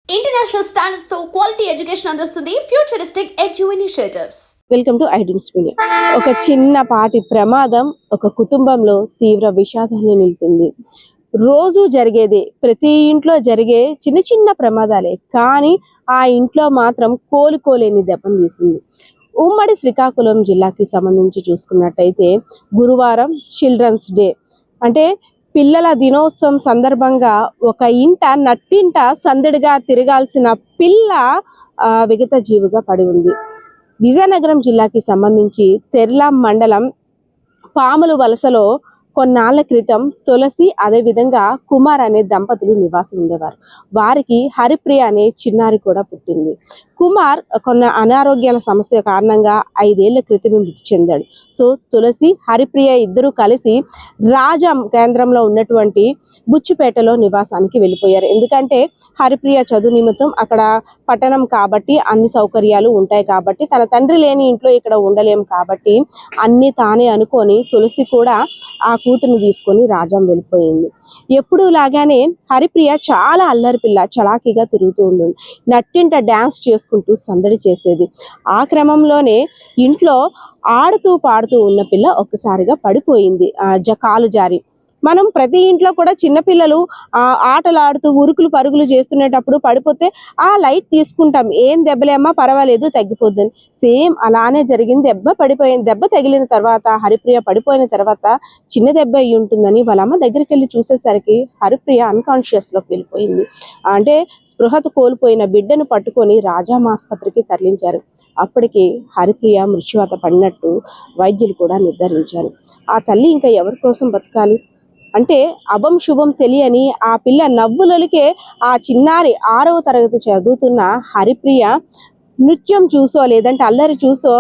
International standards తో quality education అందిస్తుంది futuristic edu initiatives. Welcome to iDreams media. ఒక చిన్నపాటి ప్రమాదం ఒక కుటుంబంలో తీవ్ర విషాదాన్ని నిలిపింది. రోజు జరిగేదే, ప్రతి ఇంట్లో జరిగే చిన్న చిన్న ప్రమాదాలే, కానీ ఆ ఇంట్లో మాత్రం కోలుకోలేని దెబ్బను తీసింది. ఉమ్మడి శ్రీకాకుళం జిల్లాకి సంబంధించి చూసుకున్నట్టయితే గురువారం చిల్డ్రన్స్ డే అంటే పిల్లల దినోత్సవం సందర్భంగా ఒక ఇంట నట్టింట సందడిగా తిరగాల్సిన పిల్ల విగత జీవిగా పడి ఉంది. విజయనగరం జిల్లాకి సంబంధించి తెర్లాం మండలం పాముల వలసలో కొన్నాళ్ల క్రితం తులసి అదేవిధంగా కుమార్ అనే దంపతులు నివాసం ఉండేవారు. వారికి హరిప్రియ అనే చిన్నారి కూడా పుట్టింది. కుమార్ కొన్ని అనారోగ్యాల సమస్య కారణంగా 5 ఏళ్ల క్రితం మృతి చెందాడు. సో తులసి హరిప్రియ ఇద్దరు కలిసి రాజం కేంద్రంలో ఉన్నటువంటి బుచ్చిపేటలో నివాసానికి వెళ్ళిపోయారు. ఎందుకంటే హరిప్రియ చదువు నిమిత్తం అక్కడ పట్టణం కాబట్టి అన్ని సౌకర్యాలు ఉంటాయి కాబట్టి తన తండ్రి లేని ఇంట్లో ఇక్కడ ఉండలేం కాబట్టి అన్ని తానే అనుకొని తులసి కూడా ఆ కూతురుని తీసుకొని రాజం వెళ్ళిపోయింది. ఎప్పుడు లాగానే హరిప్రియ చాలా అల్లరి పిల్ల, చలాకీగా తిరుగుతూ ఉంటుంది. నట్టింట డ్యాన్స్ చేసుకుంటూ సందడి చేసేది. ఆ క్రమంలోనే ఇంట్లో ఆడుతూ పాడుతూ ఉన్న పిల్ల ఒక్కసారిగా పడిపోయింది, కాలు జారి. మనం ప్రతి ఇంట్లో కూడా చిన్నపిల్లలు ఆటలు ఆడుతూ ఉరుకులు పరుగులు చేస్తునేటప్పుడు పడిపోతే ఆ లైట్ తీసుకుంటాం, ఏం దెబ్బలేమ్మా పర్వాలేదు తగ్గిపోద్దని. సేమ్ అలానే జరిగింది. దెబ్బ తగిలిన తర్వాత హరిప్రియ పడిపోయిన తర్వాత చిన్న దెబ్బ అయ్యి ఉంటుందని వాళ్ళ అమ్మ దగ్గరికి వెళ్ళి చూసేసరికి హరిప్రియ అన్కాన్షియస్లోకి వెళ్ళిపోయింది. అంటే స్పృహత కోల్పోయిన బిడ్డను పట్టుకొని రాజాం ఆసుపత్రికి తరలించారు. అప్పటికి హరిప్రియ మృత్యువాత పడినట్టు వైద్యులు కూడా నిర్ధారించారు. ఆ తల్లి ఇంకా ఎవరి కోసం బతకాలి? అంటే అభం శుభం తెలియని ఆ పిల్ల నవ్వులకే ఆ చిన్నారి 6వ తరగతి చదువుతున్న హరిప్రియ నృత్యం చూసో లేదంటే అల్లరి చూసో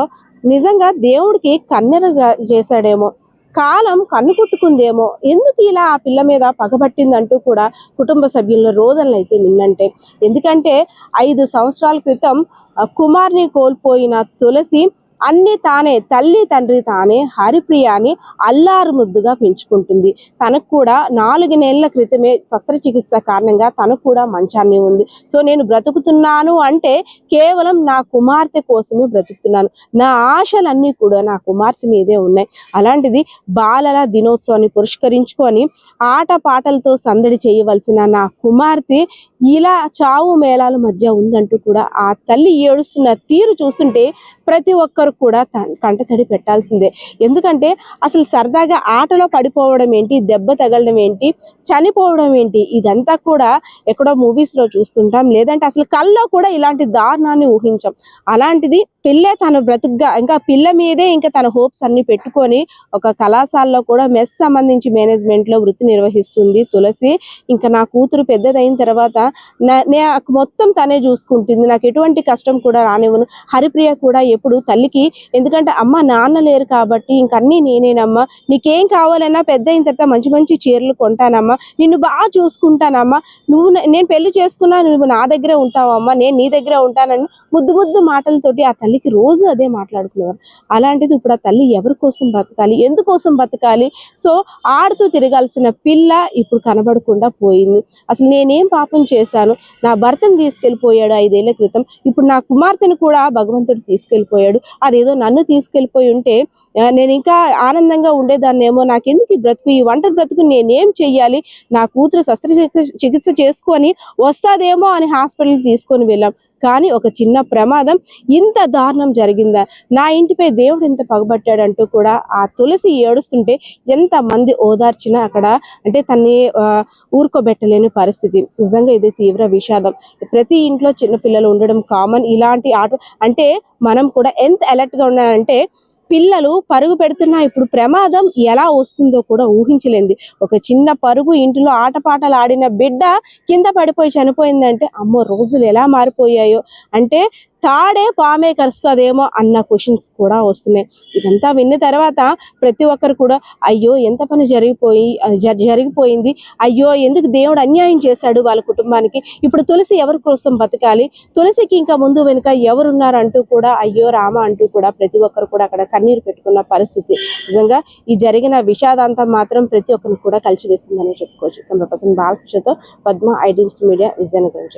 నిజంగా దేవుడికి కన్నెరగా చేశాడేమో, కాలం కన్ను కుట్టుకుందేమో, ఎందుకు ఇలా ఆ పిల్ల మీద పగబట్టిందంటూ కూడా కుటుంబ సభ్యుల రోదనలు అయితే నిన్నంటే. ఎందుకంటే 5 సంవత్సరాల క్రితం కుమార్ని కోల్పోయిన తులసి అన్ని తానే, తల్లి తండ్రి తానే హరిప్రియాని అల్లారు ముద్దుగా పెంచుకుంటుంది. తనకు కూడా 4 నెలల క్రితమే శస్త్రచికిత్స కారణంగా తనకు కూడా మంచాన్ని ఉంది. సో నేను బ్రతుకుతున్నాను అంటే కేవలం నా కుమార్తె కోసమే బ్రతుకుతున్నాను, నా ఆశలన్నీ కూడా నా కుమార్తె మీదే ఉన్నాయి. అలాంటిది బాలల దినోత్సవాన్ని పురస్కరించుకొని ఆట పాటలతో సందడి చేయవలసిన నా కుమార్తె ఇలా చావు మేళాల మధ్య ఉందంటూ కూడా ఆ తల్లి ఏడుస్తున్న తీరు చూస్తుంటే ప్రతి ఒక్కరు కూడా కంటతడి పెట్టాల్సిందే. ఎందుకంటే అసలు సరదాగా ఆటలో పడిపోవడం ఏంటి, దెబ్బ తగలడం ఏంటి, చనిపోవడం ఏంటి, ఇదంతా కూడా ఎక్కడో మూవీస్లో చూస్తుంటాం, లేదంటే అసలు కల్లో కూడా ఇలాంటి దారుణాన్ని ఊహించాం. అలాంటిది పిల్లే తన బ్రతుకుగా ఇంకా పిల్ల మీదే ఇంకా తన హోప్స్ అన్ని పెట్టుకొని ఒక కళాశాలలో కూడా మెస్ సంబంధించి మేనేజ్మెంట్లో వృత్తి నిర్వహిస్తుంది తులసి. ఇంకా నా కూతురు పెద్దదైన తర్వాత నాకు మొత్తం తనే చూసుకుంటుంది, నాకు ఎటువంటి కష్టం కూడా రానివ్వను. హరిప్రియ కూడా ఎప్పుడు తల్లికి, ఎందుకంటే అమ్మ నాన్న లేరు కాబట్టి ఇంకన్నీ నేనేనమ్మా, నీకేం కావాలన్నా పెద్ద అయిన తర్వాత మంచి మంచి చీరలు కొంటానమ్మా, నిన్ను బాగా చూసుకుంటానమ్మా, నేను పెళ్లి చేసుకున్నా నువ్వు నా దగ్గరే ఉంటావమ్మా, నేను నీ దగ్గరే ఉంటానని ముద్దు ముద్దు మాటలతోటి ఆ తల్లికి రోజు అదే మాట్లాడుకునేవారు. అలాంటిది ఇప్పుడు ఆ తల్లి ఎవరి కోసం బతకాలి, ఎందుకోసం బతకాలి? సో ఆడుతూ తిరగాల్సిన పిల్ల ఇప్పుడు కనబడకుండా పోయింది. అసలు నేనేం పాపం చేశాను? నా భర్తను తీసుకెళ్ళిపోయాడు 5 ఏళ్ల క్రితం, ఇప్పుడు నా కుమార్తెను కూడా భగవంతుడు తీసుకెళ్ళిపోయాడు. అదేదో నన్ను తీసుకెళ్ళిపోయి ఉంటే నేను ఇంకా ఆనందంగా ఉండేదాన్నేమో, నాకెందుకు ఈ బ్రతుకు, ఈ ఒంటరి బ్రతుకు నేనేం చెయ్యాలి? నా కూతురు శస్త్రచికిత్స చేసుకొని వస్తాదేమో అని హాస్పిటల్కి తీసుకొని వెళ్ళాం. కానీ ఒక చిన్న ప్రమాదం ఇంత దారుణం జరిగిందా? నా ఇంటిపై దేవుడు ఎంత పగబట్టాడంటూ కూడా ఆ తులసి ఏడుస్తుంటే ఎంతమంది ఓదార్చినా అక్కడ అంటే తన్ని ఊరుకోబెట్టలేని పరిస్థితి. నిజంగా ఇది తీవ్ర విషాదం. ప్రతి ఇంట్లో చిన్నపిల్లలు ఉండడం కామన్. ఇలాంటి అంటే మనం కూడా ఎంత అలర్ట్గా ఉన్నానంటే పిల్లలు పరుగు పెడుతున్నా ఇప్పుడు ప్రమాదం ఎలా వస్తుందో కూడా ఊహించలేంది. ఒక చిన్న పరుగు ఇంటిలో ఆటపాటలు ఆడిన బిడ్డ కింద పడిపోయి చనిపోయిందంటే అమ్మో రోజులు ఎలా మారిపోయాయో. అంటే తాడే పామే కరుస్తుందేమో అన్న క్వశ్చన్స్ కూడా వస్తున్నాయి. ఇదంతా విన్న తర్వాత ప్రతి ఒక్కరు కూడా అయ్యో ఎంత పని జరిగిపోయింది, అయ్యో ఎందుకు దేవుడు అన్యాయం చేశాడు వాళ్ళ కుటుంబానికి, ఇప్పుడు తులసి ఎవరి కోసం బతకాలి, తులసికి ఇంకా ముందు వెనుక ఎవరున్నారు అంటూ కూడా అయ్యో రామ అంటూ కూడా ప్రతి ఒక్కరు కూడా అక్కడ కన్నీరు పెట్టుకున్న పరిస్థితి. నిజంగా ఈ జరిగిన విషాదాంతం మాత్రం ప్రతి ఒక్కరిని కూడా కలిసివేసిందని చెప్పుకోవచ్చు. కెమెరా పర్సన్ బాలకృష్ణతో పద్మ, ఐడ్రీమ్స్ మీడియా, విజయనగరం.